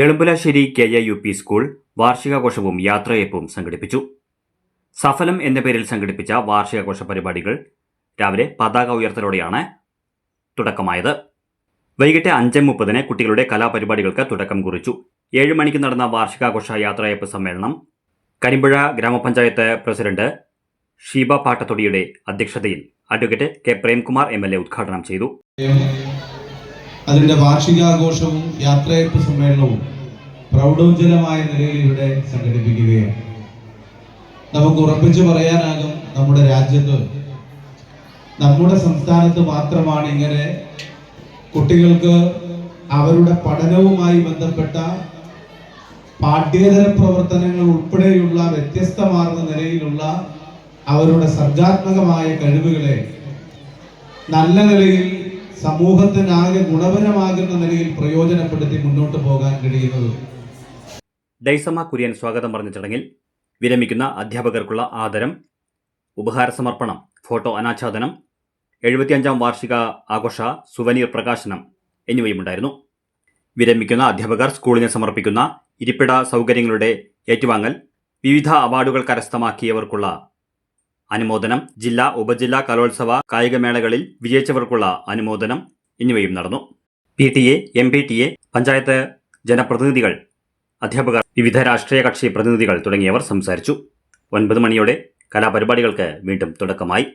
Elumbulassery KAUP school വാർഷികാഘോഷവും യാത്രയയപ്പും സംഘടിപ്പിച്ചു. സഫലം എന്ന പേരിൽ സംഘടിപ്പിച്ച വാർഷികാഘോഷ പരിപാടികൾ രാവിലെ പതാക ഉയർത്തലോടെയാണ് തുടക്കമായത്. വൈകിട്ട് 5:30 കുട്ടികളുടെ കലാപരിപാടികൾക്ക് തുടക്കം കുറിച്ചു. 7 മണിക്ക് നടന്ന വാർഷികാഘോഷ യാത്രയയപ്പ് സമ്മേളനം കരിമ്പുഴ ഗ്രാമപഞ്ചായത്ത് പ്രസിഡന്റ് ഷീബ പാട്ടത്തൊടിയുടെ അധ്യക്ഷതയിൽ അഡ്വക്കേറ്റ് K. പ്രേംകുമാർ MLA ഉദ്ഘാടനം ചെയ്തു. അതിന്റെ വാർഷികാഘോഷവും യാത്രയയപ്പ് സമ്മേളനവും പ്രൗഢോജ്വലമായ നിലയിൽ ഇവിടെ സംഘടിപ്പിക്കുകയാണ്. നമുക്ക് ഉറപ്പിച്ചു പറയാനാകും, നമ്മുടെ രാജ്യത്ത്, നമ്മുടെ സംസ്ഥാനത്ത് മാത്രമാണ് ഇങ്ങനെ കുട്ടികൾക്ക് അവരുടെ പഠനവുമായി ബന്ധപ്പെട്ട പാഠ്യേതര പ്രവർത്തനങ്ങൾ ഉൾപ്പെടെയുള്ള വ്യത്യസ്തമാർന്ന നിലയിലുള്ള അവരുടെ സർഗാത്മകമായ കഴിവുകളെ നല്ല നിലയിൽ സമൂഹത്തിനാകെ ഗുണപരമാകുന്ന നിലയിൽ പ്രയോജനപ്പെടുത്തി മുന്നോട്ട് പോകാൻ കഴിയുന്നത്. ഡൈസമ്മ കുര്യൻ സ്വാഗതം പറഞ്ഞ ചടങ്ങിൽ വിരമിക്കുന്ന അധ്യാപകർക്കുള്ള ആദരം, ഉപഹാര സമർപ്പണം, ഫോട്ടോ അനാച്ഛാദനം, 75ാം വാർഷിക ആഘോഷ സുവനീർ പ്രകാശനം എന്നിവയുമുണ്ടായിരുന്നു. വിരമിക്കുന്ന അധ്യാപകർ സ്കൂളിന് സമർപ്പിക്കുന്ന ഇരിപ്പിട സൗകര്യങ്ങളുടെ ഏറ്റുവാങ്ങൽ, വിവിധ അവാർഡുകൾ കരസ്ഥമാക്കിയവർക്കുള്ള അനുമോദനം, ജില്ലാ ഉപജില്ലാ കലോത്സവ കായികമേളകളിൽ വിജയിച്ചവർക്കുള്ള അനുമോദനം എന്നിവയും നടന്നു. PTA, MPTA, പഞ്ചായത്ത് ജനപ്രതിനിധികൾ, അധ്യാപകർ, വിവിധ രാഷ്ട്രീയ കക്ഷി പ്രതിനിധികൾ തുടങ്ങിയവർ സംസാരിച്ചു. 9 മണിയോടെ കലാപരിപാടികൾക്ക് വീണ്ടും തുടക്കമായി.